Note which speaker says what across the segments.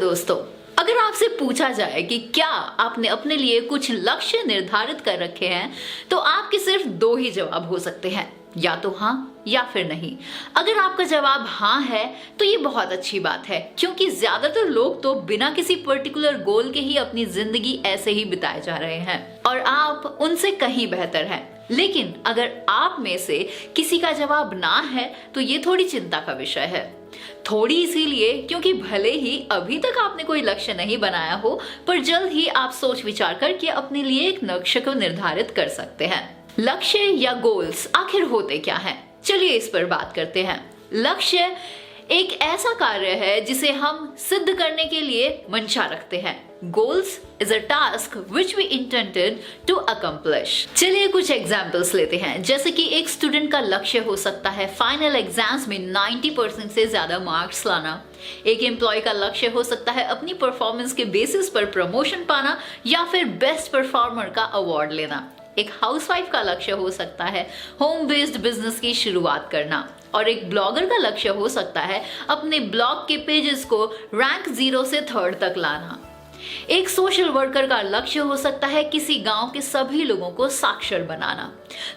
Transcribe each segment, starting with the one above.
Speaker 1: दोस्तों, अगर आपसे पूछा जाए कि क्या आपने अपने लिए कुछ लक्ष्य निर्धारित कर रखे हैं, तो आपके सिर्फ दो ही जवाब हो सकते हैं, या तो हाँ या फिर नहीं। अगर आपका जवाब हाँ है तो ये बहुत अच्छी बात है, क्योंकि ज्यादातर लोग तो बिना किसी पर्टिकुलर गोल के ही अपनी जिंदगी ऐसे ही बिताए जा रहे हैं और आप उनसे कहीं बेहतर हैं। लेकिन अगर आप में से किसी का जवाब ना है तो ये थोड़ी चिंता का विषय है। थोड़ी इसीलिए क्योंकि भले ही अभी तक आपने कोई लक्ष्य नहीं बनाया हो, पर जल्द ही आप सोच विचार करके अपने लिए एक लक्ष्य को निर्धारित कर सकते हैं। लक्ष्य या गोल्स आखिर होते क्या हैं? चलिए इस पर बात करते हैं। लक्ष्य एक ऐसा कार्य है जिसे हम सिद्ध करने के लिए मंशा रखते हैं। Goals is a task which we intended to accomplish. चलिए कुछ एग्जाम्पल्स लेते हैं। जैसे कि एक स्टूडेंट का लक्ष्य हो सकता है फाइनल एग्जाम्स में 90% से ज्यादा मार्क्स लाना। एक एम्प्लॉय का लक्ष्य हो सकता है अपनी परफॉर्मेंस के बेसिस पर प्रमोशन पाना या फिर बेस्ट परफॉर्मर का अवार्ड लेना। एक हाउसवाइफ का लक्ष्य हो सकता है होम बेस्ड बिजनेस की शुरुआत करना, और एक ब्लॉगर का लक्ष्य हो सकता है अपने ब्लॉग के पेजेस को रैंक 0 से 3rd तक लाना। एक सोशल वर्कर का लक्ष्य हो सकता है किसी गांव के सभी लोगों को साक्षर बनाना।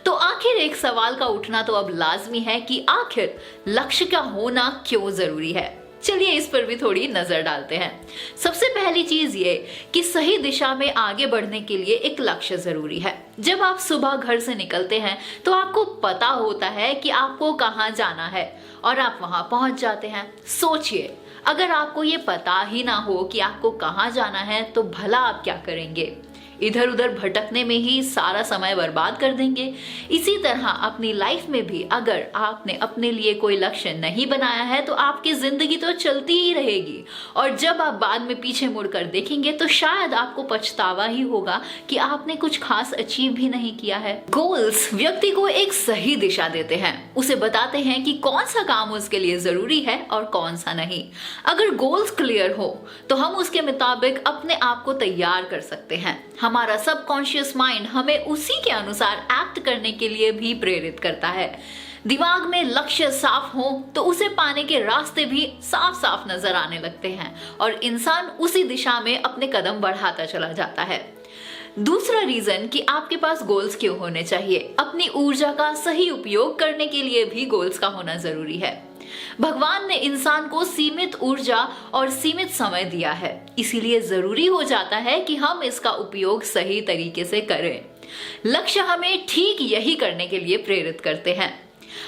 Speaker 1: तो आखिर एक सवाल का उठना तो अब लाजमी है कि आखिर लक्ष्य का होना क्यों जरूरी है। चलिए इस पर भी थोड़ी नजर डालते हैं। सबसे पहली चीज ये कि सही दिशा में आगे बढ़ने के लिए एक लक्ष्य जरूरी है। जब आप सुबह घर से निकलते हैं तो आपको पता होता है कि आपको कहाँ जाना है और आप वहां पहुंच जाते हैं। सोचिए, अगर आपको ये पता ही ना हो कि आपको कहाँ जाना है तो भला आप क्या करेंगे? इधर उधर भटकने में ही सारा समय बर्बाद कर देंगे। इसी तरह अपनी लाइफ में भी अगर आपने अपने लिए कोई लक्ष्य नहीं बनाया है तो आपकी जिंदगी तो चलती ही रहेगी, और जब आप बाद में पीछे मुड़कर देखेंगे तो शायद आपको पछतावा ही होगा कि आपने कुछ खास अचीव भी नहीं किया है। गोल्स व्यक्ति को एक सही दिशा देते हैं, उसे बताते हैं कि कौन सा काम उसके लिए जरूरी है और कौन सा नहीं। अगर गोल्स क्लियर हो तो हम उसके मुताबिक अपने आप को तैयार कर सकते हैं। हमारा सबकॉन्शियस माइंड हमें उसी के अनुसार एक्ट करने के लिए भी प्रेरित करता है। दिमाग में लक्ष्य साफ हो तो उसे पाने के रास्ते भी साफ साफ नजर आने लगते हैं और इंसान उसी दिशा में अपने कदम बढ़ाता चला जाता है। दूसरा रीजन कि आपके पास गोल्स क्यों होने चाहिए, अपनी ऊर्जा का सही उपयोग करने के लिए भी गोल्स का होना जरूरी है। भगवान ने इंसान को सीमित ऊर्जा और सीमित समय दिया है, इसीलिए जरूरी हो जाता है कि हम इसका उपयोग सही तरीके से करें। लक्ष्य हमें ठीक यही करने के लिए प्रेरित करते हैं।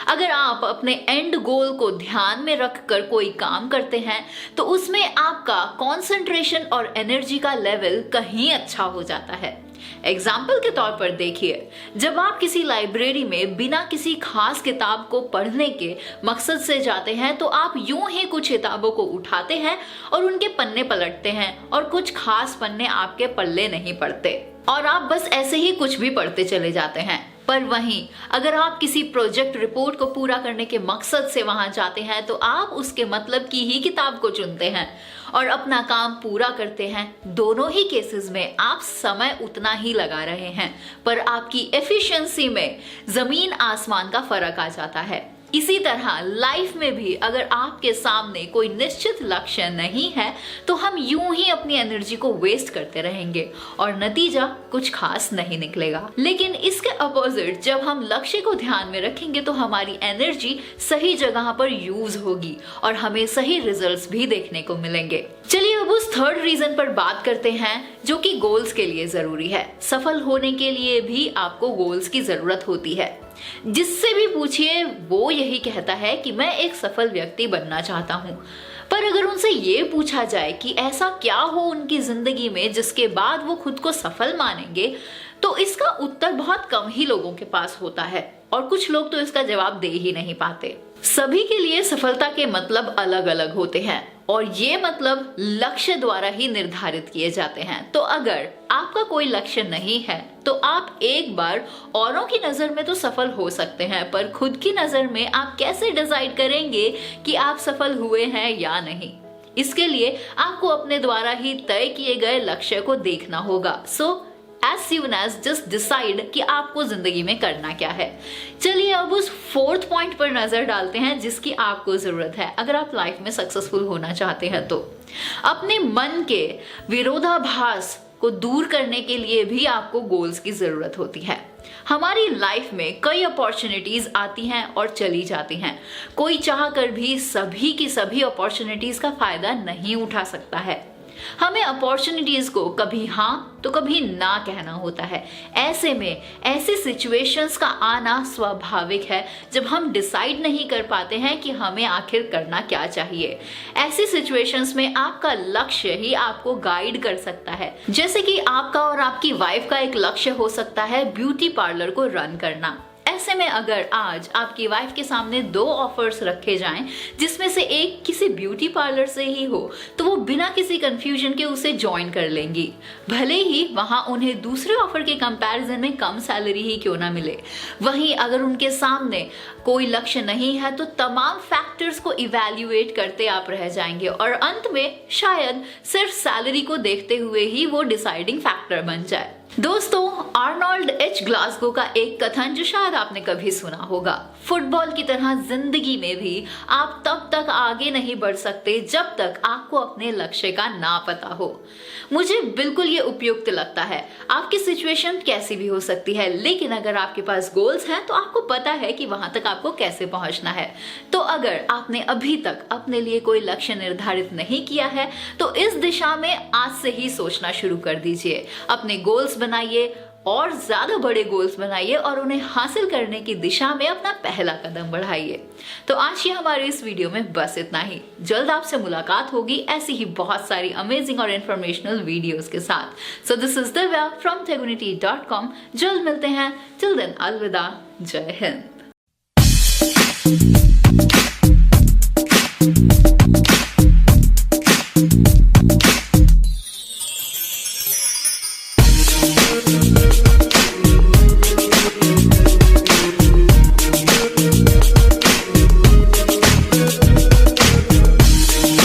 Speaker 1: अगर आप अपने एंड गोल को ध्यान में रखकर कोई काम करते हैं तो उसमें आपका कंसंट्रेशन और एनर्जी का लेवल कहीं अच्छा हो जाता है। एग्जाम्पल के तौर पर देखिए, जब आप किसी लाइब्रेरी में बिना किसी खास किताब को पढ़ने के मकसद से जाते हैं तो आप यूं ही कुछ किताबों को उठाते हैं और उनके पन्ने पलटते हैं और कुछ खास पन्ने आपके पल्ले नहीं पड़ते और आप बस ऐसे ही कुछ भी पढ़ते चले जाते हैं। पर वहीं अगर आप किसी प्रोजेक्ट रिपोर्ट को पूरा करने के मकसद से वहां जाते हैं तो आप उसके मतलब की ही किताब को चुनते हैं और अपना काम पूरा करते हैं। दोनों ही केसेस में आप समय उतना ही लगा रहे हैं, पर आपकी एफिशिएंसी में जमीन आसमान का फर्क आ जाता है। इसी तरह लाइफ में भी अगर आपके सामने कोई निश्चित लक्ष्य नहीं है तो हम यूं ही अपनी एनर्जी को वेस्ट करते रहेंगे और नतीजा कुछ खास नहीं निकलेगा। लेकिन इसके अपोजिट जब हम लक्ष्य को ध्यान में रखेंगे तो हमारी एनर्जी सही जगह पर यूज होगी और हमें सही रिजल्ट्स भी देखने को मिलेंगे। चलिए अब उस थर्ड रीजन पर बात करते हैं जो कि गोल्स के लिए जरूरी है। सफल होने के लिए भी आपको गोल्स की जरूरत होती है। जिससे भी पूछिए वो यही कहता है कि मैं एक सफल व्यक्ति बनना चाहता हूँ। पर अगर उनसे ये पूछा जाए कि ऐसा क्या हो उनकी जिंदगी में जिसके बाद वो खुद को सफल मानेंगे, तो इसका उत्तर बहुत कम ही लोगों के पास होता है और कुछ लोग तो इसका जवाब दे ही नहीं पाते। सभी के लिए सफलता के मतलब अलग अलग होते हैं और ये मतलब लक्ष्य द्वारा ही निर्धारित किए जाते हैं। तो अगर आपका कोई लक्ष्य नहीं है तो आप एक बार औरों की नजर में तो सफल हो सकते हैं, पर खुद की नजर में आप कैसे डिसाइड करेंगे कि आप सफल हुए हैं या नहीं? इसके लिए आपको अपने द्वारा ही तय किए गए लक्ष्य को देखना होगा। सो as soon as just decide कि आपको जिंदगी में करना क्या है। चलिए अब उस 4th पॉइंट पर नजर डालते हैं जिसकी आपको जरूरत है अगर आप लाइफ में सक्सेसफुल होना चाहते हैं। तो अपने मन के विरोधाभास को दूर करने के लिए भी आपको गोल्स की जरूरत होती है। हमारी लाइफ में कई अपॉर्चुनिटीज आती हैं और चली जाती हैं। कोई चाह कर भी सभी की सभी अपॉर्चुनिटीज का फायदा नहीं उठा सकता है। हमें अपॉर्चुनिटीज को कभी हाँ तो कभी ना कहना होता है। ऐसे में ऐसी सिचुएशंस का आना स्वाभाविक है जब हम डिसाइड नहीं कर पाते हैं कि हमें आखिर करना क्या चाहिए। ऐसी सिचुएशंस में आपका लक्ष्य ही आपको गाइड कर सकता है। जैसे कि आपका और आपकी वाइफ का एक लक्ष्य हो सकता है ब्यूटी पार्लर को रन करना। ऐसे में अगर आज आपकी वाइफ के सामने 2 ऑफर्स रखे जाएं जिसमें से एक किसी ब्यूटी पार्लर से ही हो तो वो बिना किसी कंफ्यूजन के उसे ज्वाइन कर लेंगी, भले ही वहां उन्हें दूसरे ऑफर के कंपैरिजन में कम सैलरी ही क्यों ना मिले। वहीं अगर उनके सामने कोई लक्ष्य नहीं है तो तमाम फैक्टर्स को इवैल्यूएट करते आप रह जाएंगे और अंत में शायद सिर्फ सैलरी को देखते हुए ही वो डिसाइडिंग फैक्टर बन जाए। दोस्तों, आर्नोल्ड एच ग्लासगो का एक कथन जो शायद आपने कभी सुना होगा, फुटबॉल की तरह जिंदगी में भी आप तब तक आगे नहीं बढ़ सकते जब तक आपको अपने लक्ष्य का ना पता हो। मुझे बिल्कुल ये उपयुक्त लगता है। आपकी सिचुएशन कैसी भी हो सकती है, लेकिन अगर आपके पास गोल्स हैं तो आपको पता है कि वहां तक आपको कैसे पहुंचना है। तो अगर आपने अभी तक अपने लिए कोई लक्ष्य निर्धारित नहीं किया है तो इस दिशा में आज से ही सोचना शुरू कर दीजिए। अपने गोल्स बनाइए और ज्यादा बड़े गोल्स बनाइए और उन्हें हासिल करने की दिशा में अपना पहला कदम बढ़ाइए। तो आज की हमारे इस वीडियो में बस इतना ही। जल्द आपसे मुलाकात होगी ऐसी ही बहुत सारी अमेजिंग और इंफॉर्मेशनल वीडियोस के साथ। So this is Divya from tegunity.com। जल्द मिलते हैं। टिल देन अलविदा। जय हिंद।